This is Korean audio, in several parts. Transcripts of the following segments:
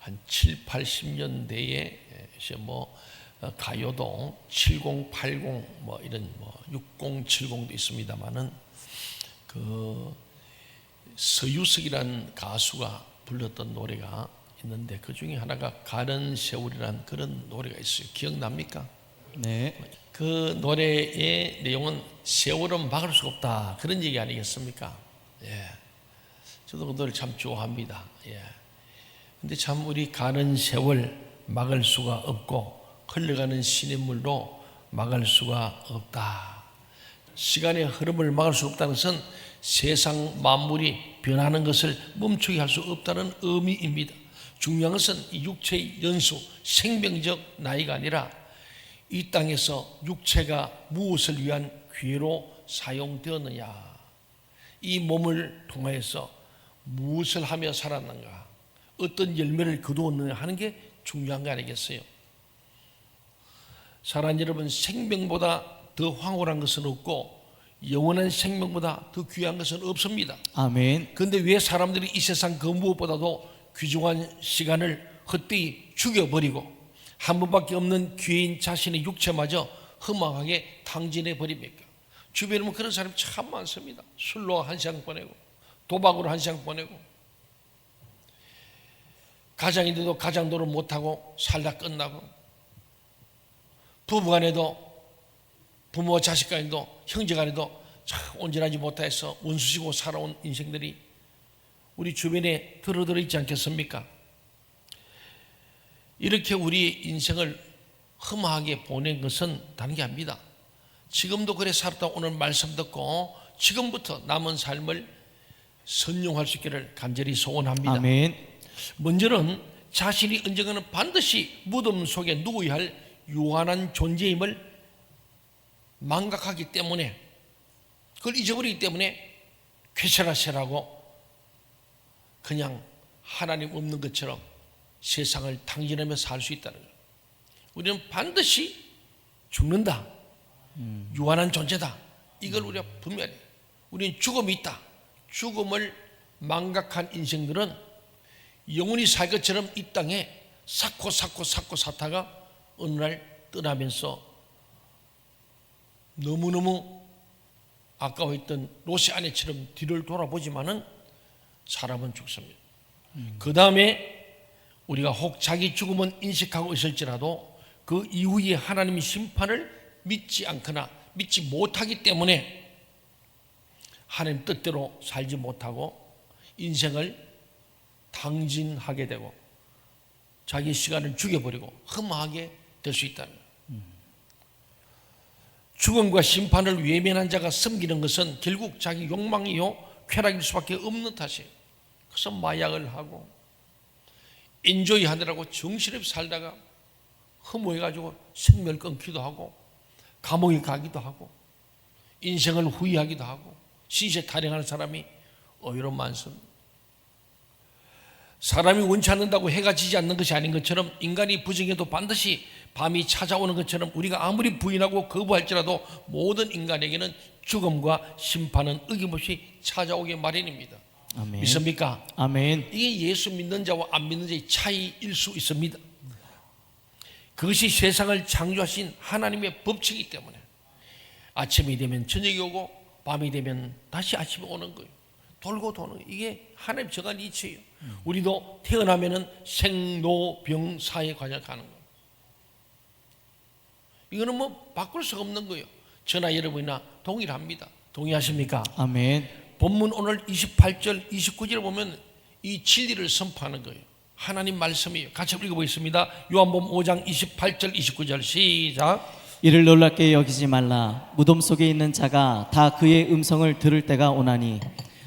한 7, 80년대에 뭐 가요도 70, 80 뭐 이런 60, 70도 있습니다만은 그 서유석이라는 가수가 불렀던 노래가 있는데 그 중에 하나가 가는 세월이라는 그런 노래가 있어요. 기억납니까? 네. 그 노래의 내용은 세월은 막을 수가 없다 그런 얘기 아니겠습니까? 예. 저도 그 노래 참 좋아합니다. 예. 근데 참 우리 가는 세월 막을 수가 없고 흘러가는 시냇물도 막을 수가 없다. 시간의 흐름을 막을 수 없다는 것은 세상 만물이 변하는 것을 멈추게 할 수 없다는 의미입니다. 중요한 것은 이 육체의 연수, 생명적 나이가 아니라 이 땅에서 육체가 무엇을 위한 기회로 사용되었느냐, 이 몸을 통하여서 무엇을 하며 살았는가, 어떤 열매를 거두었느냐 하는 게 중요한 거 아니겠어요? 사랑 여러분, 생명보다 더 황홀한 것은 없고 영원한 생명보다 더 귀한 것은 없습니다. 아멘. 그런데 왜 사람들이 이 세상 그 무엇보다도 귀중한 시간을 헛되이 죽여버리고 한 번밖에 없는 기회인 자신의 육체마저 허망하게 탕진해 버립니까? 주변에 보면 그런 사람이 참 많습니다. 술로 한 시간 보내고 도박으로 한 시간 보내고 가장인데도 가장도를 못하고 살다 끝나고 부부간에도 부모와 자식간에도 형제간에도 참 온전하지 못해서 원수시고 살아온 인생들이 우리 주변에 들어들어 있지 않겠습니까? 이렇게 우리 인생을 험하게 보낸 것은 다른 게 아닙니다. 지금도 그래 살았다 오늘 말씀 듣고 지금부터 남은 삶을 선용할 수 있기를 간절히 소원합니다. 아멘. 먼저는 자신이 언젠가는 반드시 무덤 속에 누워야 할 유한한 존재임을 망각하기 때문에, 그걸 잊어버리기 때문에 쾌세라세라고 그냥 하나님 없는 것처럼 세상을 탕진하며 살 수 있다는 거예요. 우리는 반드시 죽는다. 유한한 존재다. 이걸 우리가 분명히, 우리는 죽음이 있다. 죽음을 망각한 인생들은 영원히 살 것처럼 이 땅에 쌓고 사다가 어느 날 떠나면서 너무너무 아까워했던 롯의 아내처럼 뒤를 돌아보지만은 사람은 죽습니다. 그 다음에 우리가 혹 자기 죽음은 인식하고 있을지라도 그 이후에 하나님의 심판을 믿지 않거나 믿지 못하기 때문에 하나님 뜻대로 살지 못하고 인생을 탕진하게 되고 자기 시간을 죽여버리고 험하게 될 수 있다는 거예요. 죽음과 심판을 외면한 자가 섬기는 것은 결국 자기 욕망이요 쾌락일 수밖에 없는 탓이에요. 그래서 마약을 하고 엔조이 하느라고 정신없이 살다가 허무해가지고 생명을 끊기도 하고 감옥에 가기도 하고 인생을 후회하기도 하고 신세 타령하는 사람이 의외로 많습니다. 사람이 원치 않는다고 해가 지지 않는 것이 아닌 것처럼 인간이 부정해도 반드시 밤이 찾아오는 것처럼 우리가 아무리 부인하고 거부할지라도 모든 인간에게는 죽음과 심판은 어김없이 찾아오게 마련입니다. 아멘. 믿습니까? 아멘. 이게 예수 믿는 자와 안 믿는 자의 차이일 수 있습니다. 그것이 세상을 창조하신 하나님의 법칙이기 때문에 아침이 되면 저녁이 오고 밤이 되면 다시 아침이 오는 거예요. 돌고 도는 거예요. 이게 하나님 정한 이치예요. 우리도 태어나면은 생로병사의 과정을 가는 거예요. 이거는 뭐 바꿀 수가 없는 거예요. 저나 여러분이나 동일합니다. 동의하십니까? 아멘. 본문 오늘 28절 29절을 보면 이 진리를 선포하는 거예요. 하나님 말씀이에요. 같이 읽어보겠습니다. 요한복음 5장 28절 29절 시작. 이를 놀랍게 여기지 말라. 무덤 속에 있는 자가 다 그의 음성을 들을 때가 오나니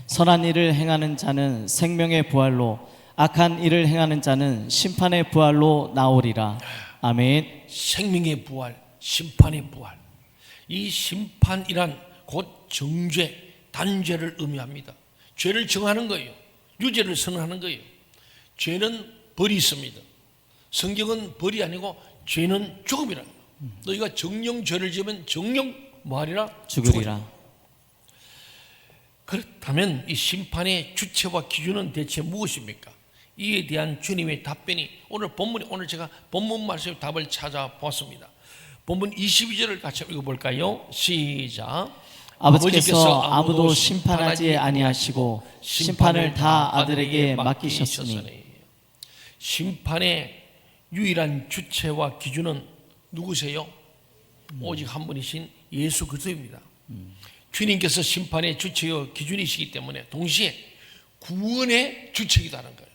선한 일을 행하는 자는 생명의 부활로 악한 일을 행하는 자는 심판의 부활로 나오리라. 아멘. 생명의 부활, 심판의 부활. 이 심판이란 곧 정죄, 단죄를 의미합니다. 죄를 정하는 거예요. 유죄를 선언하는 거예요. 죄는 벌이 있습니다. 성경은 벌이 아니고 죄는 죽음이라는 거예요. 너희가 정령 죄를 지으면 정령 뭐하리라? 죽으리라. 그렇다면 이 심판의 주체와 기준은 대체 무엇입니까? 이에 대한 주님의 답변이 오늘 제가 본문 말씀의 답을 찾아보았습니다. 본문 22절을 같이 읽어볼까요? 시작. 아버지께서 아무도 심판하지 아니하시고 심판을 다 아들에게 맡기셨으니. 심판의 유일한 주체와 기준은 누구세요? 오직 한 분이신 예수 그리스도입니다. 주님께서 심판의 주체요 기준이시기 때문에 동시에 구원의 주체이기도 하는 거예요.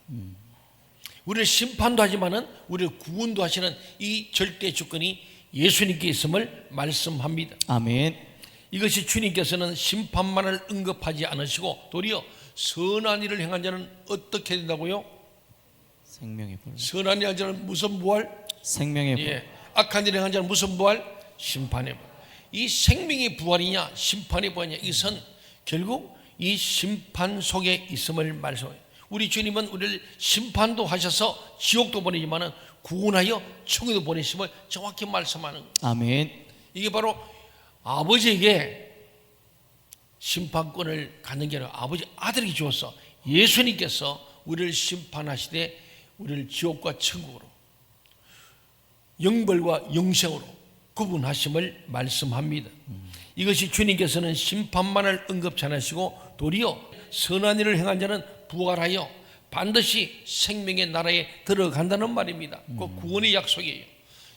우리를 심판도 하지만은 우리를 구원도 하시는 이 절대 주권이 예수님께 있음을 말씀합니다. 아멘. 이것이 주님께서는 심판만을 언급하지 않으시고 도리어 선한 일을 행한 자는 어떻게 된다고요? 생명의 부활. 선한 일을 한 자는 무슨 부활? 생명의 부활. 예. 악한 일을 행한 자는 무슨 부활? 심판의 부활. 이 생명의 부활이냐 심판의 부활이냐 이것은 결국 이 심판 속에 있음을 말씀해요. 우리 주님은 우리를 심판도 하셔서 지옥도 보내지만은 구원하여 천국도 보내심을 정확히 말씀하는 거예요. 아멘. 이게 바로 아버지에게 심판권을 갖는 게 아니라 아버지 아들에게 주어서 예수님께서 우리를 심판하시되 우리를 지옥과 천국으로 영벌과 영생으로 구분하심을 말씀합니다. 이것이 주님께서는 심판만을 언급치 않으시고 도리어 선한 일을 행한 자는 부활하여 반드시 생명의 나라에 들어간다는 말입니다. 그 구원의 약속이에요.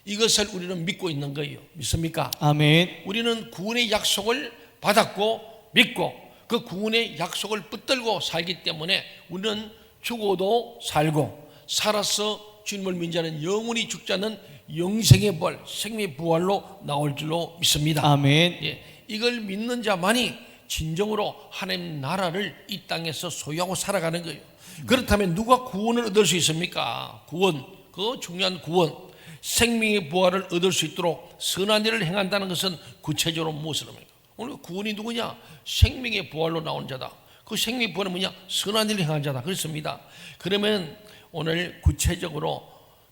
이것을 우리는 믿고 있는 거예요. 믿습니까? 아멘. 우리는 구원의 약속을 받았고 믿고 그 구원의 약속을 붙들고 살기 때문에 우리는 죽어도 살고 살아서 주님을 믿는 자는 영원히 죽지 않는 영생의 부활, 생명의 부활로 나올 줄로 믿습니다. 아멘. 예, 이걸 믿는 자만이 진정으로 하나님 나라를 이 땅에서 소유하고 살아가는 거예요. 그렇다면 누가 구원을 얻을 수 있습니까? 구원, 그 중요한 구원, 생명의 부활을 얻을 수 있도록 선한 일을 행한다는 것은 구체적으로 무엇을 합니까? 오늘 구원이 누구냐? 생명의 부활로 나온 자다. 그 생명의 부활은 뭐냐? 선한 일을 행한 자다. 그렇습니다. 그러면 오늘 구체적으로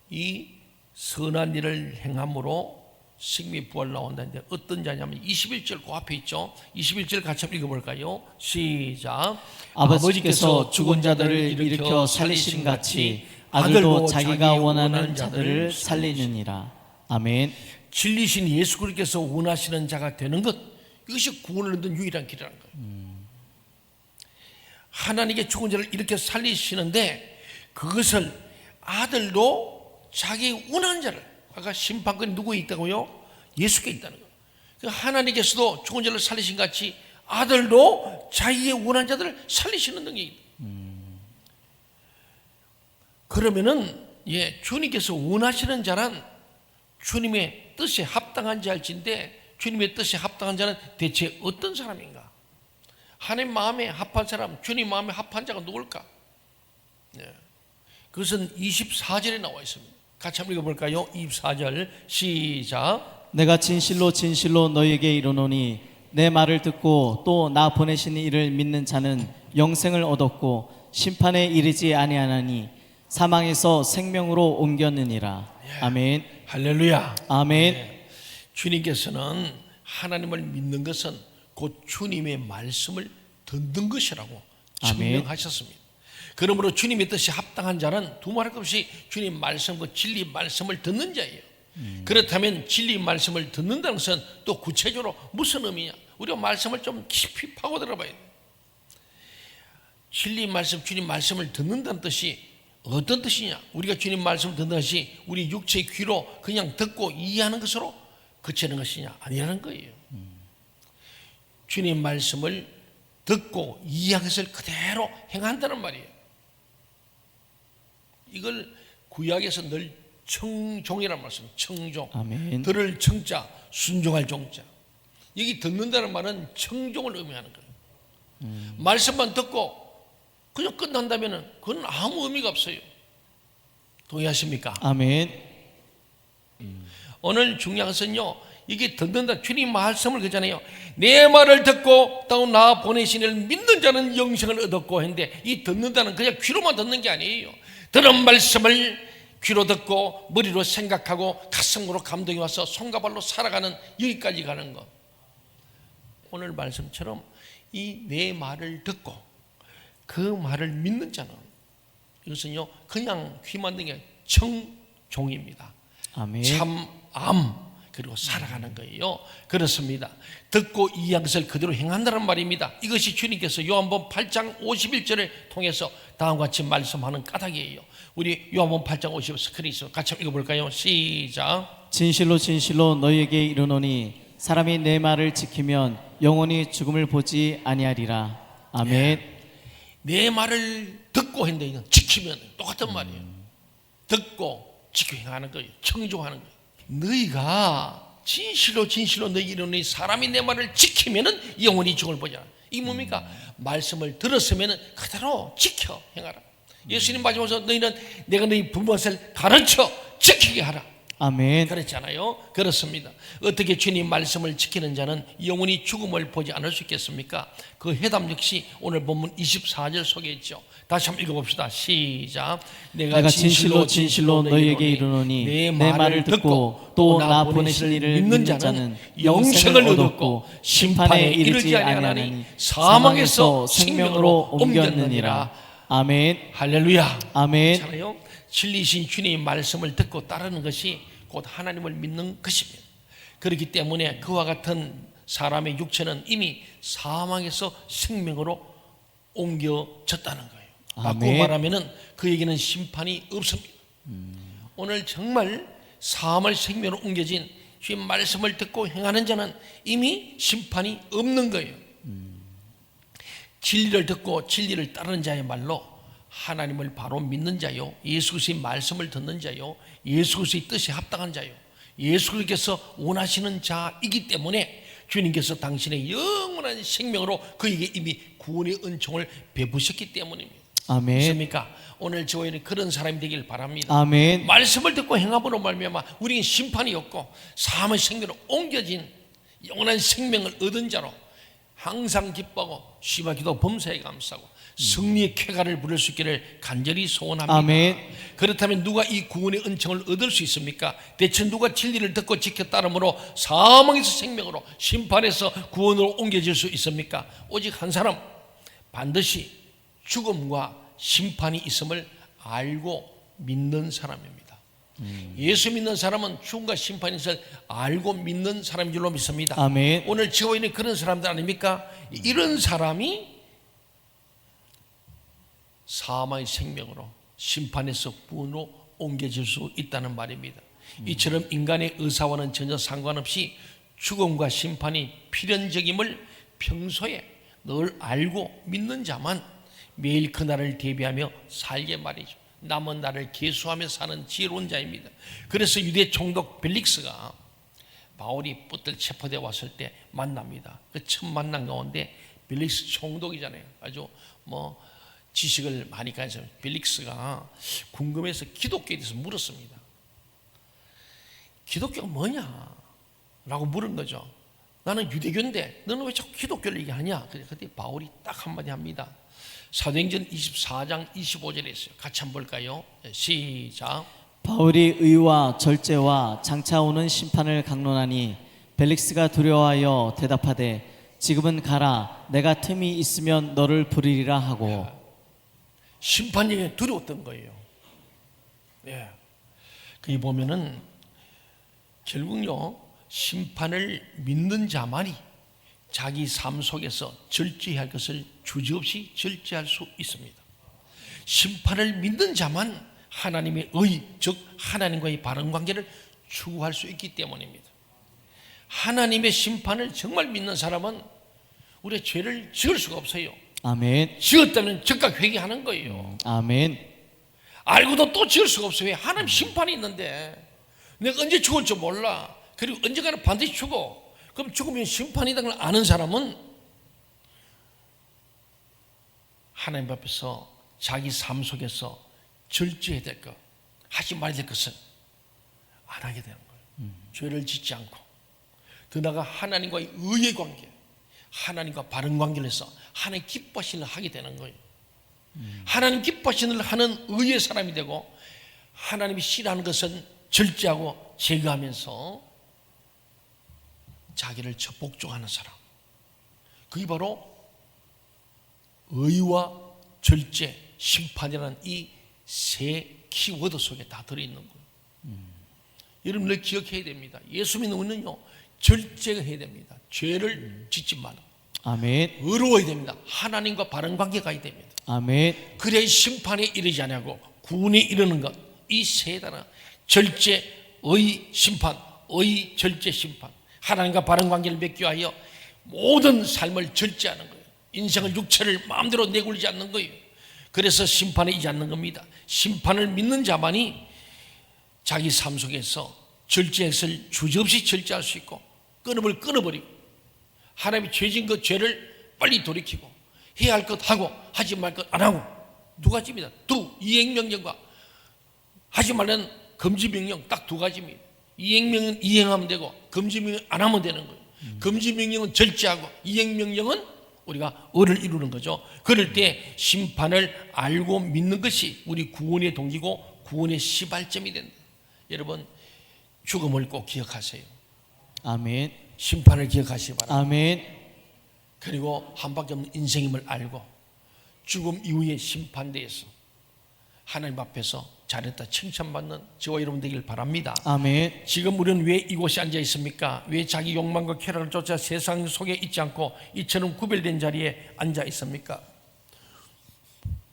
이 선한 일을 행함으로 생명의 부활 나온다는데 어떤 자냐면 21절 그 앞에 있죠. 21절 같이 한번 읽어볼까요? 시작. 아버지께서 죽은 자들을 일으켜 살리신 같이 아들도 자기가 원하는 자들을 살리느니라. 아멘. 진리신 예수 그리스도께서 원하시는 자가 되는 것, 이것이 구원을 얻는 유일한 길이라는 거예요. 하나님께 죽은 자를 일으켜 살리시는데 그것을 아들도 자기 원하는 자를, 아까 심판권이 누구에 있다고요? 예수께 있다는 거예요. 하나님께서도 죽은 자를 살리신 같이 아들도 자기의 원하는 자들을 살리시는 능력이다. 그러면은 주님께서 원하시는 자란 주님의 뜻에 합당한 자일진데 주님의 뜻에 합당한 자는 대체 어떤 사람인가? 하나님 마음에 합한 사람, 주님 마음에 합한 자가 누굴까? 그것은 24절에 나와 있습니다. 같이 한번 읽어볼까요? 24절 시작. 내가 진실로 진실로 너희에게 이르노니 내 말을 듣고 또 나 보내신 이를 믿는 자는 영생을 얻었고 심판에 이르지 아니하나니 사망에서 생명으로 옮겼느니라. 아멘. 할렐루야. 아멘. 주님께서는 하나님을 믿는 것은 곧 주님의 말씀을 듣는 것이라고 증명하셨습니다. 그러므로 주님의 뜻이 합당한 자는 두말할 것 없이 주님 말씀, 그 진리 말씀을 듣는 자예요. 그렇다면 진리 말씀을 듣는다는 것은 또 구체적으로 무슨 의미냐? 우리가 말씀을 좀 깊이 파고 들어봐야 돼요. 진리 말씀, 주님 말씀을 듣는다는 뜻이 어떤 뜻이냐? 우리가 주님 말씀을 듣는 것이 우리 육체의 귀로 그냥 듣고 이해하는 것으로 그치는 것이냐? 아니라는 거예요. 주님 말씀을 듣고 이해한 것을 그대로 행한다는 말이에요. 이걸 구약에서 늘 청종이라는 말씀, 청종. 아멘. 들을 청자, 순종할 종자. 여기 듣는다는 말은 청종을 의미하는 거예요. 말씀만 듣고 그냥 끝난다면 그건 아무 의미가 없어요. 동의하십니까? 아멘. 오늘 중요한 것은요, 이게 듣는다, 주님 말씀을 그러잖아요. 내 말을 듣고 또 나 보내신 이를 믿는 자는 영생을 얻었고 했는데, 이 듣는다는 그냥 귀로만 듣는 게 아니에요. 들은 말씀을 귀로 듣고 머리로 생각하고 가슴으로 감동이 와서 손과 발로 살아가는, 여기까지 가는 것. 오늘 말씀처럼 이 내 말을 듣고 그 말을 믿는 자는 이것은요 그냥 귀 만든 게 청종입니다. 아멘. 참암 그리고 살아가는 거예요. 그렇습니다. 듣고 이해한 것을 그대로 행한다는 말입니다. 이것이 주님께서 요한복음 8장 51절을 통해서 다음과 같이 말씀하는 까닭이에요. 우리 요한복음 8장 50 스크린에서 같이 읽어볼까요? 시작. 진실로 진실로 너희에게 이르노니 사람이 내 말을 지키면 영원히 죽음을 보지 아니하리라. 아멘. 내 말을 듣고 행하는 지키면 똑같은 말이에요. 듣고 지키고 행하는 거예요. 청종하는 거예요. 너희가 진실로 진실로 너희 이르노니 사람이 내 말을 지키면은 영원히 죽음을 보자. 이게 뭡니까? 말씀을 들었으면은 그대로 지켜 행하라. 예수님 마지막에서 너희는 내가 너희 부모를 가르쳐 지키게 하라. 아멘. 그랬잖아요. 그렇습니다. 어떻게 주님 말씀을 지키는 자는 영원히 죽음을 보지 않을 수 있겠습니까? 그 해답 역시 오늘 본문 24절 속에 있죠. 다시 한번 읽어봅시다. 시작. 내가 진실로 진실로 너희에게 이르노니 내 말을 듣고 또 나 보내신 이를 믿는 자는 영생을 얻었고 심판에 이르지 아니하나니 사망에서 생명으로 옮겼느니라. 아멘. 할렐루야. 아멘. 그렇잖아요. 진리신 주님의 말씀을 듣고 따르는 것이 곧 하나님을 믿는 것입니다. 그렇기 때문에 그와 같은 사람의 육체는 이미 사망에서 생명으로 옮겨졌다는 거예요. 바꾸고 말하면은 그에게는 심판이 없습니다. 오늘 정말 사망을 생명으로 옮겨진 주의 말씀을 듣고 행하는 자는 이미 심판이 없는 거예요. 진리를 듣고 진리를 따르는 자의 말로 하나님을 바로 믿는 자요, 예수 그리스도의 말씀을 듣는 자요, 예수 그리스도의 뜻에 합당한 자요, 예수 그리스도께서 원하시는 자이기 때문에 주님께서 당신의 영원한 생명으로 그에게 이미 구원의 은총을 베푸셨기 때문입니다. 아멘. 믿습니까? 오늘 저희는 그런 사람이 되길 바랍니다. 아멘. 말씀을 듣고 행함으로 말미암아 우리는 심판이 없고 사함의 생명으로 옮겨진 영원한 생명을 얻은 자로 항상 기뻐하고 시바 기도 범사에 감사하고 승리의 쾌가를 부를 수 있기를 간절히 소원합니다. 아멘. 그렇다면 누가 이 구원의 은총을 얻을 수 있습니까? 대체 누가 진리를 듣고 지켜 따름으로 사망에서 생명으로 심판에서 구원으로 옮겨질 수 있습니까? 오직 한 사람, 반드시 죽음과 심판이 있음을 알고 믿는 사람입니다. 예수 믿는 사람은 죽음과 심판이 있을 알고 믿는 사람인 줄로 믿습니다. 아멘. 오늘 지고 있는 그런 사람들 아닙니까? 이런 사람이 사망의 생명으로 심판에서 구원으로 옮겨질 수 있다는 말입니다. 이처럼 인간의 의사와는 전혀 상관없이 죽음과 심판이 필연적임을 평소에 늘 알고 믿는 자만 매일 그날을 대비하며 살게 말이죠. 남은 날을 계수하며 사는 지혜로운 자입니다. 그래서 유대 총독 벨릭스가 바울이 붓들 체포되어 왔을 때 만납니다. 그 첫 만남 가운데 벨릭스 총독이잖아요. 아주 지식을 많이 가진 벨릭스가 궁금해서 기독교에 대해서 물었습니다. 기독교가 뭐냐? 라고 물은 거죠. 나는 유대교인데 너는 왜 자꾸 기독교를 얘기하냐? 그때 바울이 딱 한마디 합니다. 사도행전 24장 25절에 있어요. 같이 한번 볼까요? 시작. 바울이 의와 절제와 장차 오는 심판을 강론하니 벨릭스가 두려워하여 대답하되 지금은 가라. 내가 틈이 있으면 너를 부르리라 하고. 심판 얘기가 두려웠던 거예요. 예. 거기 보면은 결국요 심판을 믿는 자만이 자기 삶 속에서 절제할 것을 주저없이 절제할 수 있습니다. 심판을 믿는 자만 하나님의 의, 즉 하나님과의 바른 관계를 추구할 수 있기 때문입니다. 하나님의 심판을 정말 믿는 사람은 우리의 죄를 지을 수가 없어요. 아멘. 지었다면 즉각 회개하는 거예요. 아멘. 알고도 또 지을 수가 없어요. 왜? 하나님 심판이 있는데 내가 언제 죽을 줄 몰라. 그리고 언젠가는 반드시 죽어. 그럼 죽으면 심판이라는 걸 아는 사람은 하나님 앞에서 자기 삶 속에서 절제해야 될 것, 하지 말아야 될 것은 안 하게 되는 거예요. 죄를 짓지 않고 더 나아가 하나님과의 의의 관계, 하나님과 바른 관계를 해서 하나님 기뻐하시는 일을 하게 되는 거예요. 하나님 기뻐하시는 일을 하는 의의 사람이 되고 하나님이 싫어하는 것은 절제하고 제거하면서 자기를 복종하는 사람, 그게 바로 의와 절제, 심판이라는 이 세 키워드 속에 다 들어있는 거예요. 여러분들 기억해야 됩니다. 예수 믿는 우리는요, 절제해야 됩니다. 죄를 짓지 말고. 아멘. 의로워야 됩니다. 하나님과 바른 관계가 가야 됩니다. 아멘. 그래야 심판에 이르지 아니하고 구원에 이르는 것. 이 세 단어, 절제, 의, 심판, 의, 절제, 심판. 하나님과 바른 관계를 맺기 위하여 모든 삶을 절제하는 거예요. 인생을, 육체를 마음대로 내굴지 않는 거예요. 그래서 심판에 이지 않는 겁니다. 심판을 믿는 자만이 자기 삶 속에서 절제해서 주저없이 절제할 수 있고, 끊음을 끊어버리고, 하나님이 죄진 그 죄를 빨리 돌이키고, 해야 할 것 하고 하지 말 것 안 하고, 두 가지입니다. 이행명령과 하지 말라는 금지명령, 딱 두 가지입니다. 이행명령은 이행하면 되고, 금지명령 안 하면 되는 거예요. 금지명령은 절제하고, 이행명령은 우리가 의를 이루는 거죠. 그럴 때 심판을 알고 믿는 것이 우리 구원의 동기고 구원의 시발점이 된다. 여러분, 죽음을 꼭 기억하세요. 아멘. 심판을 기억하시기 바랍니다. 아멘. 그리고 한 밖에 없는 인생임을 알고 죽음 이후의 심판대에서 하나님 앞에서 잘했다 칭찬받는 저와 여러분 되길 바랍니다. 아멘. 지금 우리는 왜 이곳에 앉아 있습니까? 왜 자기 욕망과 쾌락을 쫓아 세상 속에 있지 않고 이처럼 구별된 자리에 앉아 있습니까?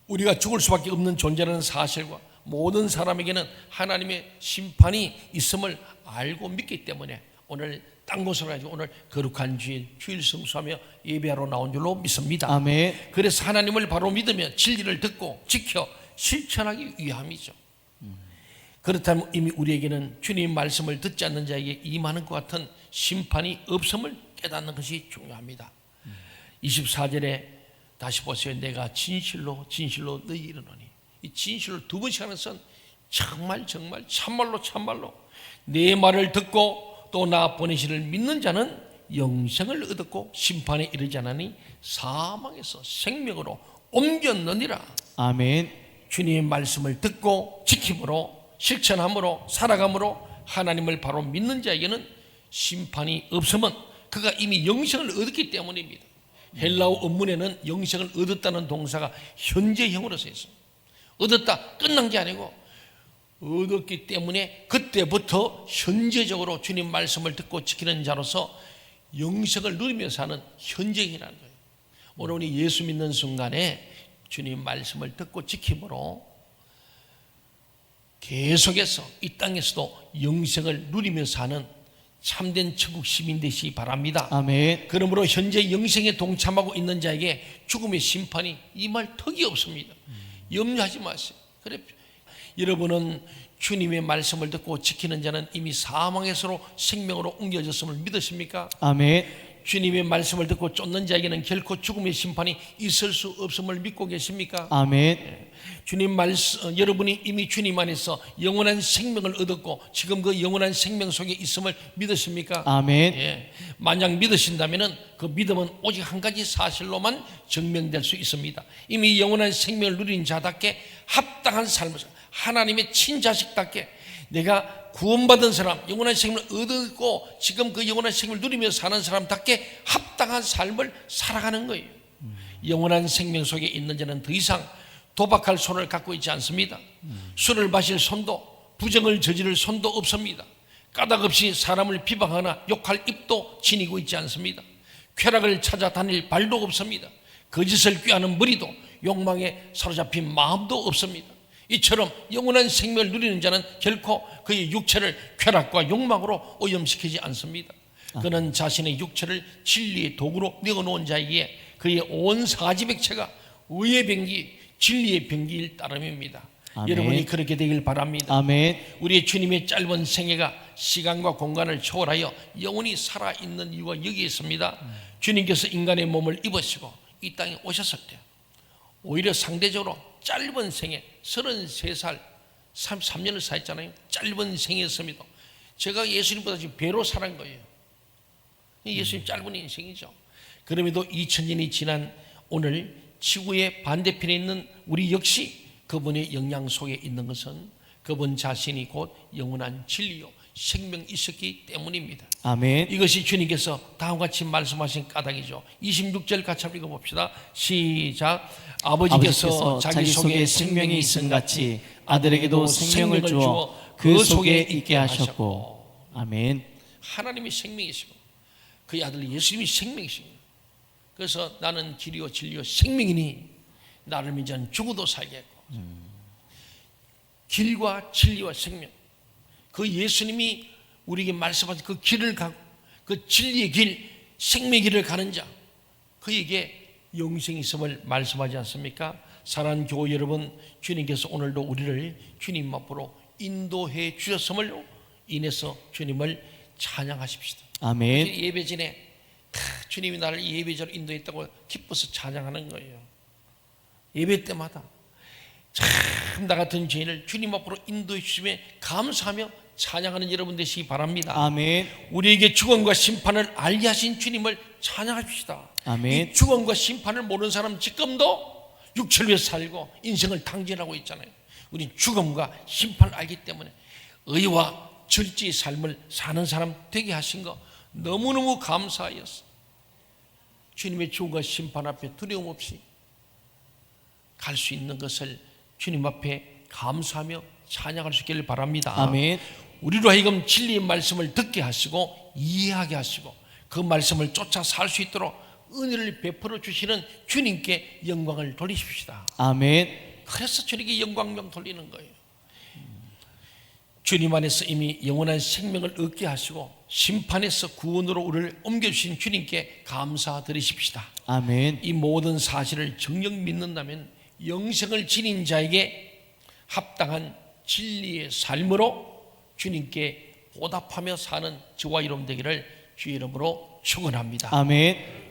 우리가 죽을 수밖에 없는 존재라는 사실과 모든 사람에게는 하나님의 심판이 있음을 알고 믿기 때문에 오늘 딴 곳으로 가지고 오늘 거룩한 주일 성수하며 예배하러 나온 줄로 믿습니다. 아멘. 그래서 하나님을 바로 믿으며 진리를 듣고 지켜 실천하기 위함이죠. 그렇다면 이미 우리에게는 주님 말씀을 듣지 않는 자에게 임하는 것 같은 심판이 없음을 깨닫는 것이 중요합니다. 24절에 다시 보세요. 내가 진실로 너희 이르노니. 이 진실로 두 번씩 하는 것은 정말 참말로 내 말을 듣고 또 나 보내시를 믿는 자는 영생을 얻었고 심판에 이르지 않으니 사망에서 생명으로 옮겼느니라. 아멘. 주님의 말씀을 듣고 지킴으로 실천함으로 살아감으로 하나님을 바로 믿는 자에게는 심판이 없으면 그가 이미 영생을 얻었기 때문입니다. 헬라어 원문에는 영생을 얻었다는 동사가 현재형으로 써 있습니다. 얻었다 끝난 게 아니고 얻었기 때문에 그때부터 현재적으로 주님 말씀을 듣고 지키는 자로서 영생을 누리며 사는 현재형이라는 거예요. 오늘 우리 예수 믿는 순간에 주님 말씀을 듣고 지킴으로 계속해서 이 땅에서도 영생을 누리며 사는 참된 천국 시민 되시기 바랍니다. 아멘. 그러므로 현재 영생에 동참하고 있는 자에게 죽음의 심판이 임할 턱이 없습니다. 염려하지 마세요. 그래, 여러분은 주님의 말씀을 듣고 지키는 자는 이미 사망에서로 생명으로 옮겨졌음을 믿으십니까? 아멘. 주님의 말씀을 듣고 쫓는 자에게는 결코 죽음의 심판이 있을 수 없음을 믿고 계십니까? 아멘. 주님 말씀, 여러분이 이미 주님 안에서 영원한 생명을 얻었고 지금 그 영원한 생명 속에 있음을 믿으십니까? 아멘. 예. 만약 믿으신다면 그 믿음은 오직 한 가지 사실로만 증명될 수 있습니다. 이미 영원한 생명을 누린 자답게 합당한 삶을, 하나님의 친자식답게 내가 구원받은 사람, 영원한 생명을 얻고 지금 그 영원한 생명을 누리며 사는 사람답게 합당한 삶을 살아가는 거예요. 영원한 생명 속에 있는 자는 더 이상 도박할 손을 갖고 있지 않습니다. 술을 마실 손도, 부정을 저지를 손도 없습니다. 까닭 없이 사람을 비방하거나 욕할 입도 지니고 있지 않습니다. 쾌락을 찾아 다닐 발도 없습니다. 거짓을 꾀하는 머리도, 욕망에 사로잡힌 마음도 없습니다. 이처럼 영원한 생명을 누리는 자는 결코 그의 육체를 쾌락과 욕망으로 오염시키지 않습니다. 그는 자신의 육체를 진리의 도구로 내어놓은 자에게 그의 온 사지백체가 의의 병기, 진리의 병기일 따름입니다. 아멘. 여러분이 그렇게 되길 바랍니다. 아멘. 우리의 주님의 짧은 생애가 시간과 공간을 초월하여 영원히 살아있는 이유가 여기에 있습니다. 주님께서 인간의 몸을 입으시고 이 땅에 오셨을 때 오히려 상대적으로 짧은 생애 33살 33년을 사했잖아요. 짧은 생이었습니다. 제가 예수님보다 지금 배로 살은 거예요. 예수님 짧은 인생이죠. 그럼에도 2000년이 지난 오늘 지구의 반대편에 있는 우리 역시 그분의 영향 속에 있는 것은 그분 자신이 곧 영원한 진리요 생명이셨기 때문입니다. 아멘. 이것이 주님께서 다음과 같이 말씀하신 까닭이죠. 26절 같이 한번 읽어봅시다. 시작. 아버지께서 자기 속에 생명이 있음 같이 아들에게도 생명을 주어 그 속에 있게 하셨고. 아멘. 하나님이 생명이시고 그의 아들 예수님이 생명이시고, 그래서 나는 길이요 진리요 생명이니 나를 믿는 자는 죽어도 살겠고. 길과 진리와 생명, 그 예수님이 우리에게 말씀하신 그 길을 가고 그 진리의 길, 생명의 길을 가는 자, 그에게 영생이 있음을 말씀하지 않습니까? 사랑하는 교회 여러분, 주님께서 오늘도 우리를 주님 앞으로 인도해 주셨음을 인해서 주님을 찬양하십시다. 아멘. 예배 전에 주님이 나를 예배자로 인도했다고 기뻐서 찬양하는 거예요. 예배 때마다 참 나 같은 죄인을 주님 앞으로 인도해 주심에 감사하며 찬양하는 여러분 되시기 바랍니다. 아멘. 우리에게 죽음과 심판을 알게 하신 주님을 찬양합시다. 아멘. 이 죽음과 심판을 모르는 사람 지금도 육체를 위해 살고 인생을 탕진하고 있잖아요. 우리 죽음과 심판을 알기 때문에 의와 절제의 삶을 사는 사람 되게 하신 거 너무너무 감사하였어. 주님의 죽음과 심판 앞에 두려움 없이 갈 수 있는 것을 주님 앞에 감사하며 찬양할 수 있기를 바랍니다. 아멘. 우리로 하여금 진리의 말씀을 듣게 하시고 이해하게 하시고 그 말씀을 쫓아 살 수 있도록 은혜를 베풀어 주시는 주님께 영광을 돌리십시다. 아멘. 그래서 주님께 영광명 돌리는 거예요. 주님 안에서 이미 영원한 생명을 얻게 하시고 심판에서 구원으로 우리를 옮겨주신 주님께 감사드리십시다. 아멘. 이 모든 사실을 정녕 믿는다면 영생을 지닌 자에게 합당한 진리의 삶으로 주님께 보답하며 사는 저와 여러분 되기를 주의 이름으로 축원합니다. 아멘.